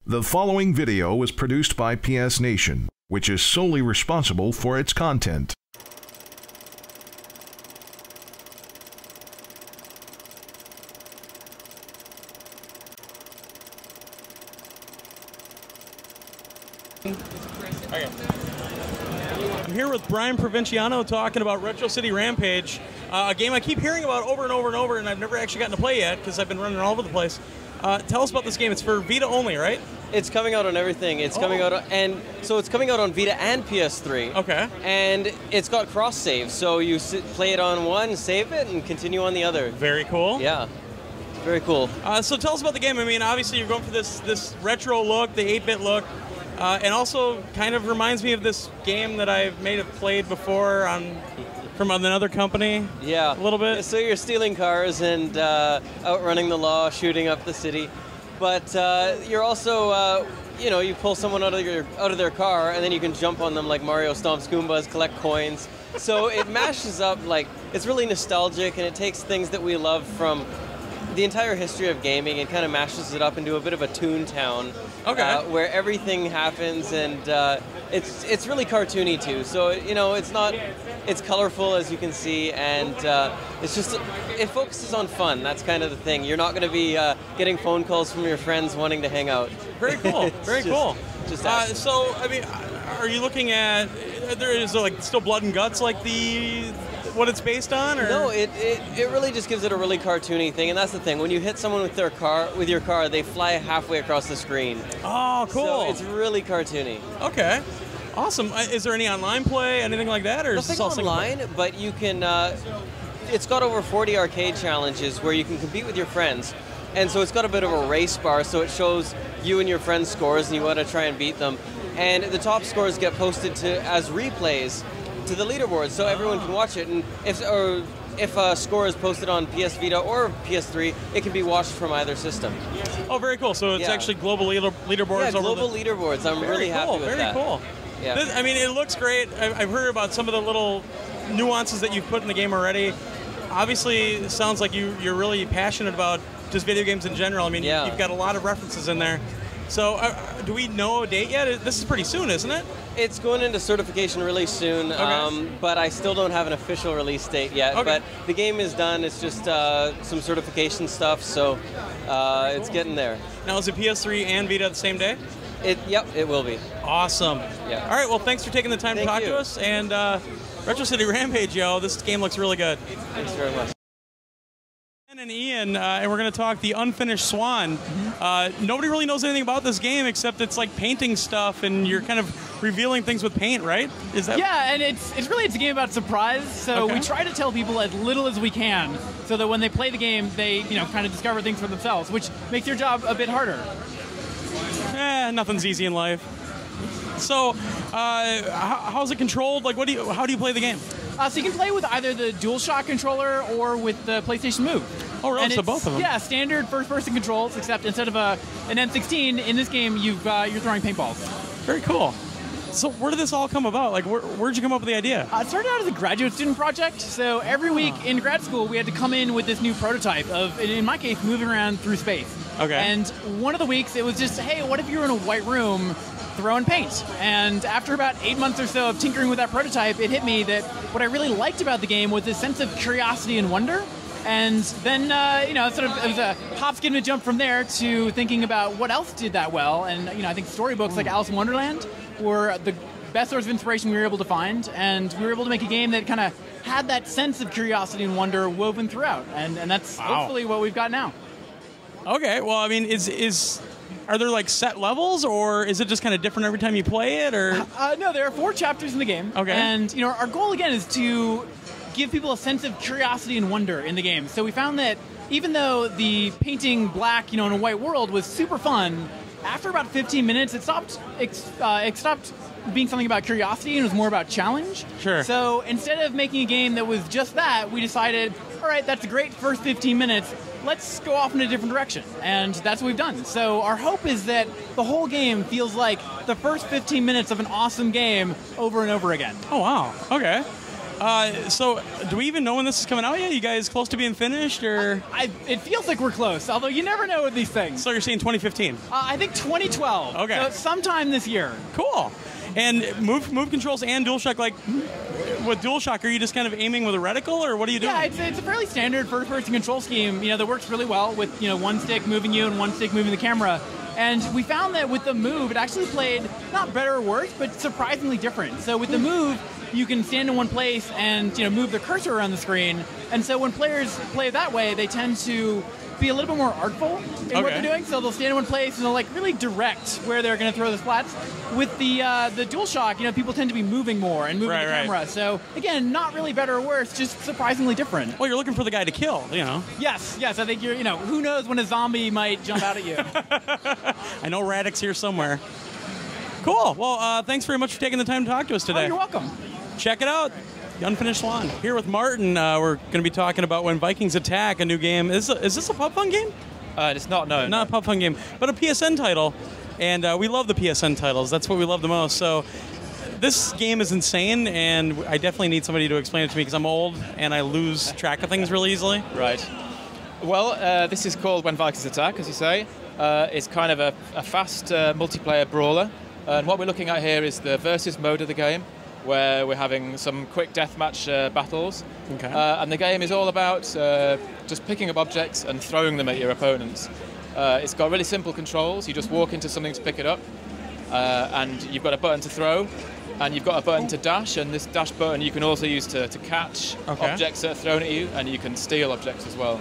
The following video was produced by PS Nation, which is solely responsible for its content. Okay. I'm here with Brian Provinciano talking about Retro City Rampage, a game I keep hearing about over and over and over, and I've never actually gotten to play yet because I've been running all over the place. Tell us about this game. It's for Vita only, right? It's coming out on everything. It's coming out on, and so it's coming out on Vita and PS3. Okay. And it's got cross save, so you play it on one, save it, and continue on the other. Very cool. Yeah. Very cool. So tell us about the game. I mean, obviously you're going for this retro look, the 8-bit look. And also kind of reminds me of this game that I've played before from another company. Yeah. A little bit. So you're stealing cars and outrunning the law, shooting up the city. But you're also, you pull someone out of their car and then you can jump on them like Mario Stomps Goombas, collect coins. So it mashes up, like, it's really nostalgic, and it takes things that we love from the entire history of gaming and kind of mashes it up into a bit of a Toontown. Okay. Where everything happens, and it's really cartoony too. So it's colorful, as you can see, and it focuses on fun. That's kind of the thing. You're not going to be getting phone calls from your friends wanting to hang out. Very cool. Very cool. So I mean, are you looking at is there like still blood and guts like what it's based on? Or? No, it really just gives it a really cartoony thing, and that's the thing. When you hit someone with your car, they fly halfway across the screen. Oh, cool! So it's really cartoony. Okay, awesome. Is there any online play, anything like that, or nothing is this all online? But you can. It's got over 40 arcade challenges where you can compete with your friends, and so it's got a bit of a race bar. So it shows you and your friends' scores, and you want to try and beat them. And the top scores get posted as replays to the leaderboard, so everyone can watch it. And if a score is posted on PS Vita or PS3, it can be watched from either system. Oh, very cool. So it's actually global leaderboards. Yeah, global leaderboards. I'm really happy with that. Very cool. Yeah. I mean, it looks great. I've heard about some of the little nuances that you've put in the game already. Obviously, it sounds like you're really passionate about just video games in general. I mean, you've got a lot of references in there. So, do we know a date yet? This is pretty soon, isn't it? It's going into certification really soon, okay. But I still don't have an official release date yet. Okay. But the game is done. It's just some certification stuff, so it's getting there. Now, is it PS3 and Vita the same day? Yep, it will be. Awesome. Yeah. All right, well, thanks for taking the time to talk to us. And Retro City Rampage, this game looks really good. Thanks very much. And Ian, and we're going to talk the Unfinished Swan. Nobody really knows anything about this game except it's like painting stuff, and you're kind of revealing things with paint, right? Is that? Yeah, and it's a game about surprise. So we try to tell people as little as we can, so that when they play the game, they kind of discover things for themselves, which makes your job a bit harder. Nothing's easy in life. So, how's it controlled? Like, how do you play the game? So you can play with either the DualShock controller or with the PlayStation Move. Oh, really? So both of them? Yeah, standard first-person controls, except instead of an N16, in this game you're throwing paintballs. Very cool. So where did this all come about? Like, where'd you come up with the idea? It started out as a graduate student project. So every week in grad school, we had to come in with this new prototype of, in my case, moving around through space. Okay. And one of the weeks, it was just, hey, what if you were in a white room throwing paint? And after about 8 months or so of tinkering with that prototype, it hit me that what I really liked about the game was this sense of curiosity and wonder. And then, it was a hop, skip, and a jump from there to thinking about what else did that well. And, I think storybooks like Alice in Wonderland were the best source of inspiration we were able to find. And we were able to make a game that kind of had that sense of curiosity and wonder woven throughout. And that's hopefully what we've got now. Okay, well, I mean, are there like set levels, or is it just kind of different every time you play it, or? No, there are 4 chapters in the game. Okay. And, our goal, again, is to give people a sense of curiosity and wonder in the game. So we found that even though the painting black, in a white world was super fun, after about 15 minutes, it stopped being something about curiosity and it was more about challenge. Sure. So instead of making a game that was just that, we decided, all right, that's a great first 15 minutes. Let's go off in a different direction. And that's what we've done. So our hope is that the whole game feels like the first 15 minutes of an awesome game over and over again. Oh, wow. Okay. So, do we even know when this is coming out yet? You guys close to being finished, or? It feels like we're close, although you never know with these things. So you're saying 2015? I think 2012. Okay. So sometime this year. Cool. And move controls and DualShock, like, with DualShock, are you just kind of aiming with a reticle, or what are you doing? Yeah, it's a fairly standard first-person control scheme, that works really well with, one stick moving you and one stick moving the camera. And we found that with the Move, it actually played not better or worse, but surprisingly different. So with the Move, you can stand in one place and move the cursor around the screen. And so when players play that way, they tend to be a little bit more artful in what they're doing. So they'll stand in one place and they'll really direct where they're going to throw the splats. With the DualShock, people tend to be moving more and moving the camera. Right. So again, not really better or worse, just surprisingly different. Well, you're looking for the guy to kill, Yes. I think you're, who knows when a zombie might jump out at you. I know Radix here somewhere. Cool. Well, thanks very much for taking the time to talk to us today. Oh, you're welcome. Check it out. The Unfinished Swan. Here with Martin, we're going to be talking about when Vikings Attack, a new game. Is this a Pub Fun game? It's not, no. Not a Pub Fun game, but a PSN title. And we love the PSN titles. That's what we love the most. So this game is insane, and I definitely need somebody to explain it to me because I'm old and I lose track of things really easily. Right. Well, this is called When Vikings Attack, as you say. It's kind of a fast multiplayer brawler. And what we're looking at here is the versus mode of the game, where we're having some quick deathmatch battles. Okay. And the game is all about just picking up objects and throwing them at your opponents. It's got really simple controls. You just walk into something to pick it up, and you've got a button to throw, and you've got a button to dash, and this dash button you can also use to catch objects that are thrown at you, and you can steal objects as well.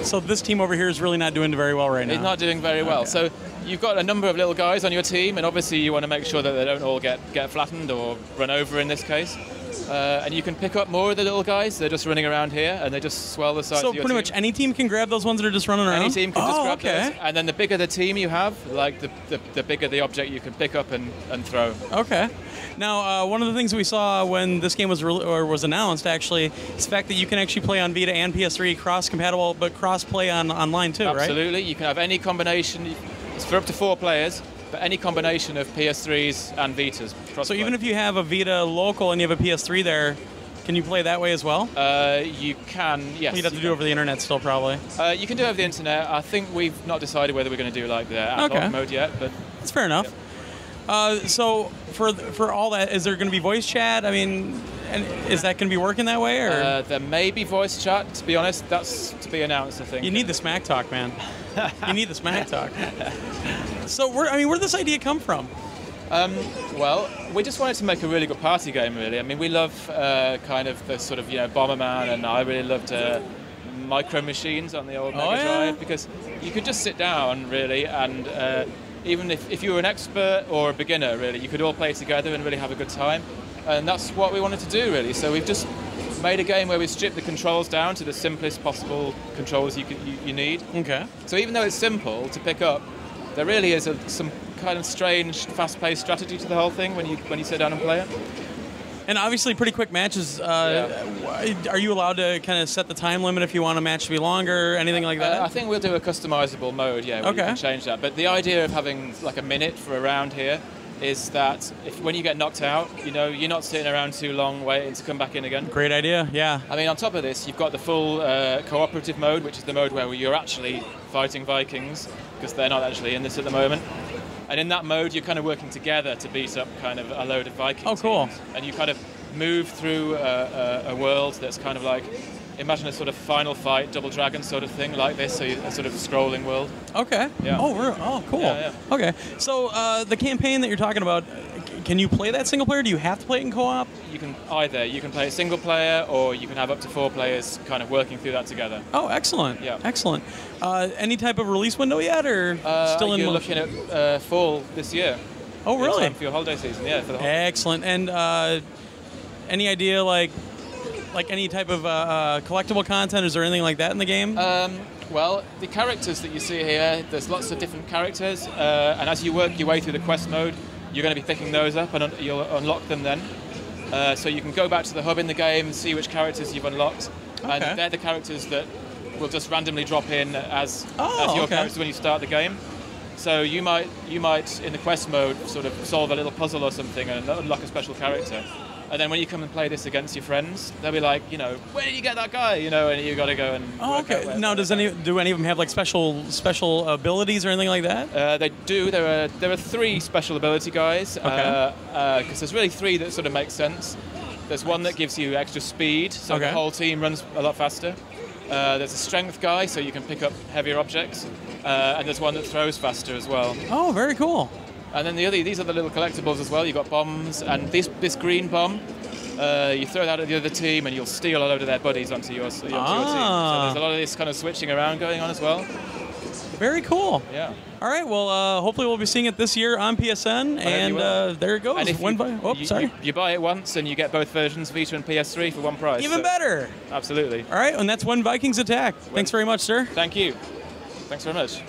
So this team over here is really not doing very well right now. It's not doing very well. So you've got a number of little guys on your team, and obviously you want to make sure that they don't all get flattened or run over in this case. And you can pick up more of the little guys. They're just running around here, and they just swell the size of your team. So pretty much any team can grab those ones that are just running around? Any team can just grab those. And then the bigger the team you have, like the bigger the object you can pick up and throw. Okay. Now, one of the things we saw when this game was announced, actually, is the fact that you can actually play on Vita and PS3 cross-compatible, but cross-play online too, right? Absolutely. You can have any combination. It's for up to 4 players. But any combination of PS3s and Vitas. So even if you have a Vita local and you have a PS3 there, can you play that way as well? You can, yes. You'd have to do it over the internet still, probably. You can do it over the internet. I think we've not decided whether we're going to do like the ad-hoc mode yet, but that's fair enough. Yeah. So for all that, is there going to be voice chat? I mean, and is that going to be working that way, or there may be voice chat? To be honest, that's to be announced. I think you need the smack talk, man. You need the smack talk. So where'd this idea come from? Well, we just wanted to make a really good party game, really. I mean, we love kind of the sort of Bomberman, and I really loved Micro Machines on the old Mega Drive, because you could just sit down, really, and even if you were an expert or a beginner, really, you could all play together and really have a good time. And that's what we wanted to do, really. So we've just made a game where we strip the controls down to the simplest possible controls you need. Okay. So even though it's simple to pick up, there really is some kind of strange, fast-paced strategy to the whole thing when you sit down and play it. And obviously pretty quick matches. Are you allowed to kind of set the time limit if you want a match to be longer, anything like that? I think we'll do a customizable mode, where you can change that. But the idea of having like a minute for a round here is that when you get knocked out, you're not sitting around too long waiting to come back in again. Great idea, yeah. I mean, on top of this, you've got the full cooperative mode, which is the mode where you're actually fighting Vikings, because they're not actually in this at the moment. And in that mode, you're kind of working together to beat up kind of a load of Vikings. Oh, cool. Teams. And you kind of move through a world that's kind of like, imagine a sort of Final Fight, Double Dragon sort of thing like this, so a sort of scrolling world. Okay. Yeah. Oh, cool. Yeah. Okay. So the campaign that you're talking about, can you play that single player? Do you have to play it in co-op? You can either. You can play it single player, or you can have up to 4 players kind of working through that together. Oh, excellent. Yeah. Excellent. Any type of release window yet, or still in You're motion? looking at fall this year. Oh, really? Time for your holiday season, yeah. For the holiday. Excellent. And any idea, like any type of collectible content? Is there anything like that in the game? Well, the characters that you see here, there's lots of different characters, and as you work your way through the quest mode, you're going to be picking those up, and you'll unlock them then. So you can go back to the hub in the game and see which characters you've unlocked, and they're the characters that will just randomly drop in as your characters when you start the game. So you might in the quest mode sort of solve a little puzzle or something and unlock a special character. And then when you come and play this against your friends, they'll be like, where did you get that guy? And you got to go and. Oh, okay. Now, do any of them have like special abilities or anything like that? They do. There are 3 special ability guys. Okay. Because there's really 3 that sort of make sense. There's one that gives you extra speed, so the whole team runs a lot faster. There's a strength guy, so you can pick up heavier objects. And there's one that throws faster as well. Oh, very cool. And then these are the little collectibles as well. You've got bombs, and this green bomb, you throw that at the other team, and you'll steal a load of their buddies onto your team. So there's a lot of this kind of switching around going on as well. Very cool. Yeah. All right. Well, hopefully we'll be seeing it this year on PSN, and there it goes. And if you buy it once, and you get both versions, Vita and PS3, for one price. Even better. Absolutely. All right, and that's one Vikings Attack. Thanks very much, sir. Thank you. Thanks very much.